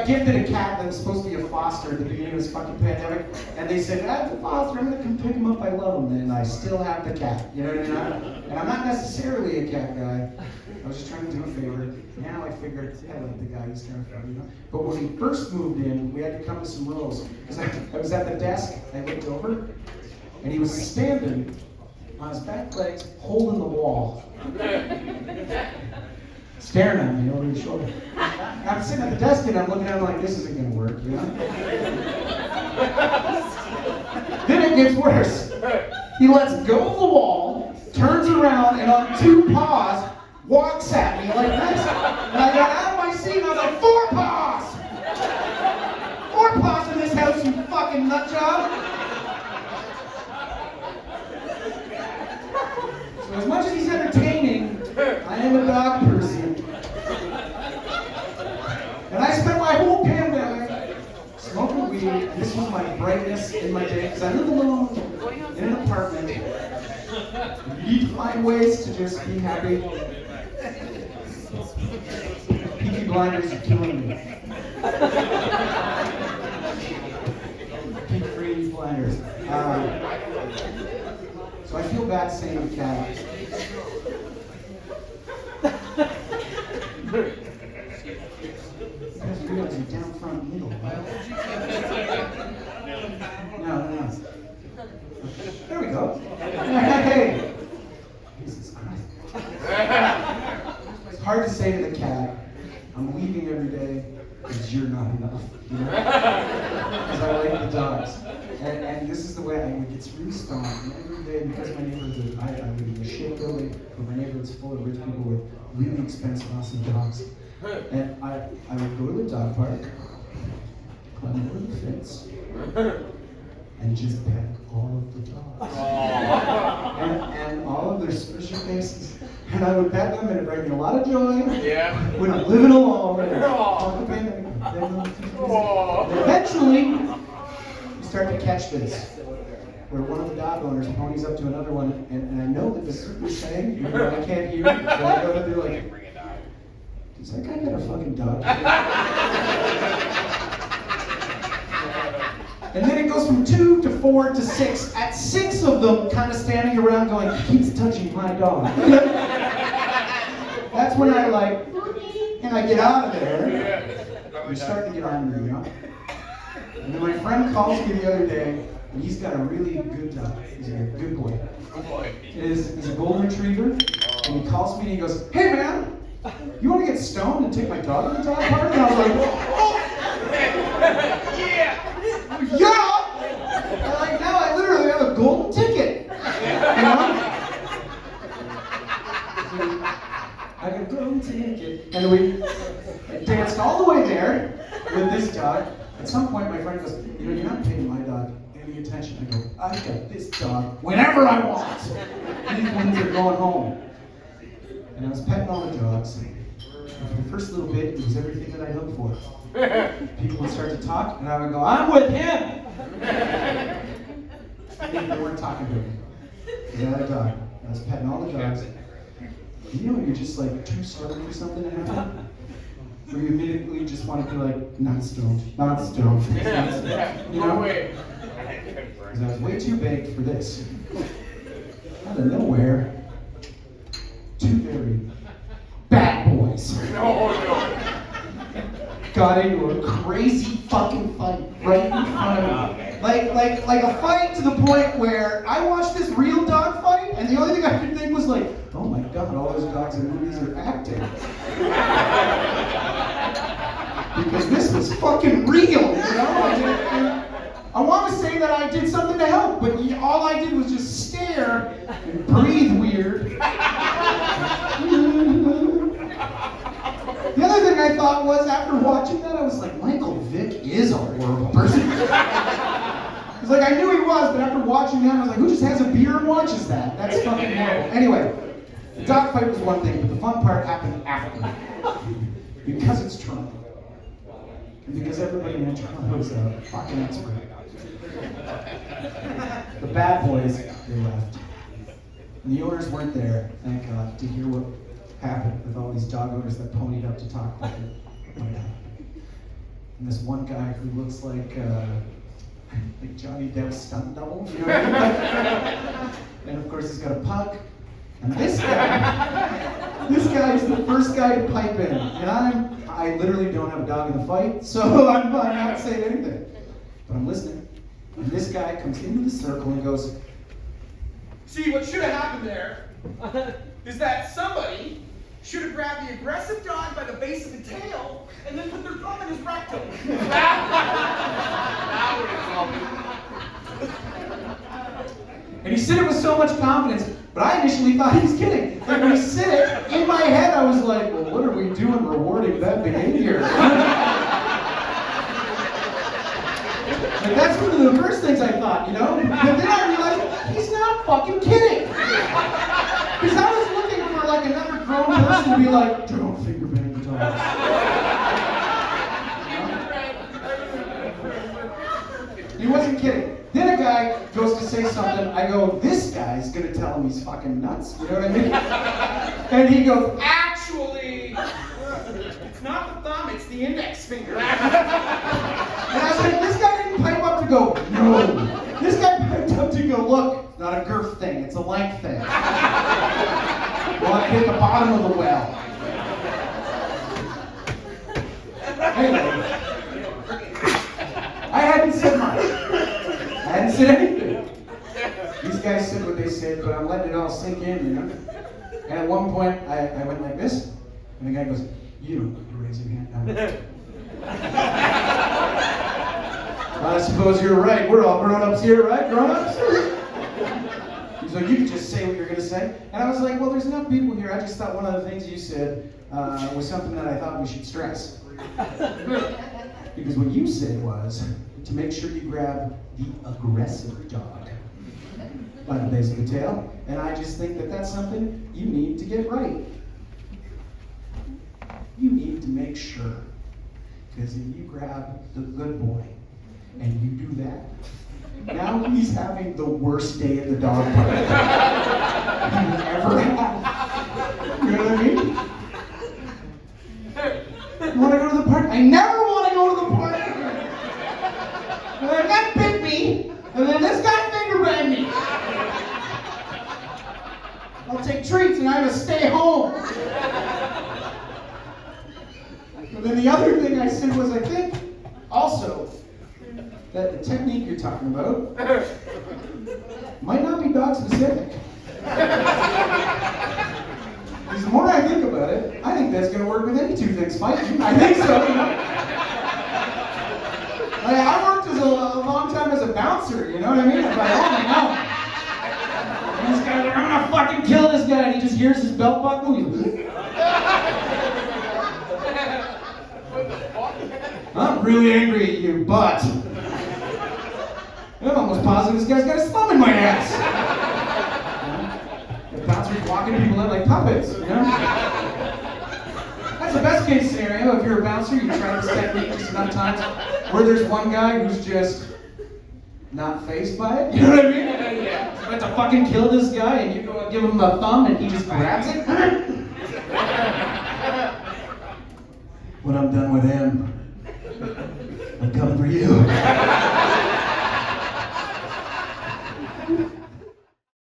gifted a cat that was supposed to be a foster at the beginning of this fucking pandemic, and they said, "That's a foster, I'm gonna come pick him up, I love him," and I still have the cat, you know what I mean? And I'm not necessarily a cat guy. I was just trying to do a favor. Now I figured, I like the guy, he's kind of funny, you know? But when we first moved in, we had to come to some rules. Because I was at the desk, I looked over, and he was standing on his back legs, holding the wall. Staring at me over his shoulder. I'm sitting at the desk and I'm looking at him like, this isn't gonna work, you know? Then it gets worse. He lets go of the wall, turns around, and on 2 paws, walks at me like this. And I got out of my seat and I was like, 4 paws! 4 paws in this house, you fucking nut job! So as much as he's entertaining, I am a dog person. And I spent my whole pandemic smoking weed, and this was my brightness in my day, because I live alone in an apartment. You need to find ways to just be happy. Peaky Blinders are killing me. Peaky Free Blinders. So I feel bad saying the cat. You guys realize you're down front middle, right? No. There we go. Hey! Jesus Christ. It's hard to say to the cat, I'm leaving every day because you're not enough. You know? Because I like the dogs. And this is the way it gets really stoned. And every day, because my neighborhood, I live in a shit building, but my neighborhood's full of rich people with really expensive, awesome dogs. And I would go to the dog park, climb over the fence, and just pet all of the dogs. and all of their squishy faces. And I would pet them, and it brought me a lot of joy. Yeah. When I'm living alone. And eventually, you start to catch this. Where one of the dog owners ponies up to another one, and I know that the is saying, even though I can't hear it, so I go to do like, does that guy got a fucking dog? And then it goes from 2 to 4 to 6. At 6 of them kind of standing around going, he keeps touching my dog. That's when I like, and I get out of there. We start to get angry, you know? And then my friend calls me the other day, and he's got a really good dog. He's a good boy. He's a golden retriever, and he calls me and he goes, hey man, you want to get stoned and take my dog to the dog park? And I was like, oh! Yeah! And like now I literally have a golden ticket. You know? I got a golden ticket. And we danced all the way there with this dog. At some point my friend goes, you know, you're not paying my dog any attention. I go, I've got this dog whenever I want. These ones are going home. And I was petting all the dogs. And for the first little bit, it was everything that I hoped for. People would start to talk, and I would go, I'm with him! They weren't talking to me. Because I had a dog. I was petting all the dogs. And you know when you're just like too stubborn for something to happen? Where you immediately just want to be like, not stoned, not stoned. You know? Because I was way too baked for this. Out of nowhere, 2 very bad boys got into a crazy fucking fight right in front of me. Like a fight to the point where I watched this real dog fight, and the only thing I could think was like, oh my god, all those dogs in movies are acting. Because this was fucking real, you know? I want to say that I did something to help, but all I did was just stare and breathe weird. The other thing I thought was, after watching that, I was like, Michael Vick is a horrible person. It's like, I knew he was, but after watching that, I was like, who just has a beer and watches that? That's fucking horrible. Anyway, the dog fight was one thing, but the fun part happened after. Because it's Toronto. And because everybody in Toronto is a fucking expert. The bad boys, they left. And the owners weren't there, thank God, to hear what happened with all these dog owners that ponied up to talk about it. And this one guy who looks like Johnny Depp's stunt double, you know what I mean? And of course he's got a pug. And this guy is the first guy to pipe in. And I literally don't have a dog in the fight, so I'm not saying anything. But I'm listening. And this guy comes into the circle and goes, "See, what should have happened there is that somebody should have grabbed the aggressive dog by the base of the tail and then put their thumb in his rectum." And he said it with so much confidence, but I initially thought he was kidding. Like when he said it, in my head I was like, well, what are we doing rewarding that behavior? Like that's one of the first things I thought, you know? But then I realized, he's not fucking kidding. Because I was looking for like another grown person to be like, don't finger bang the dog. He wasn't kidding. Then a guy goes to say something, I go, this guy's gonna tell him he's fucking nuts, you know what I mean? And he goes, Actually, it's not the thumb, it's the index finger. and I was like, this guy didn't pipe up to go, no. This guy piped up to go, look, it's not a girth thing, it's a length thing. Well, I hit the bottom of the well. Anyway, I hadn't said much. I hadn't said anything. These guys said what they said, but I'm letting it all sink in, you know? And at one point, I went like this, and the guy goes, you don't need to raise your hand. I suppose you're right. We're all grown-ups here, right? Grown-ups? He's like, you can just say what you're going to say. And I was like, well, there's enough people here. I just thought one of the things you said was something that I thought we should stress. Because what you said was to make sure you grab the aggressive dog by the base of the tail. And I just think that that's something you need to get right. You need to make sure. Because if you grab the good boy and you do that, now he's having the worst day at the dog park he ever had. You know what I mean? You want to go to the park? I never want to go to the park. And then that bit me, and then this guy finger banged me. I'll take treats and I have to stay home. And then the other thing I said was, I think also that the technique you're talking about might not be dog specific. Because the more I think about it, I think that's going to work with any two things fighting. I think so. You know? Like, I worked a long time as a bouncer, you know what I mean? I'm like, oh no. And this guy's like, I'm going to fucking kill this guy. And he just hears his belt buckle. I'm really angry at you, but I'm almost positive this guy's got his thumb in my ass. The bouncer's walking people out like puppets, you know? That's the best case scenario. If you're a bouncer, you try this technique just enough times where there's one guy who's just not fazed by it. You know what I mean? Yeah. About to fucking kill this guy and you go and give him a thumb and he just grabs it. When I'm done with him, I'm coming for you.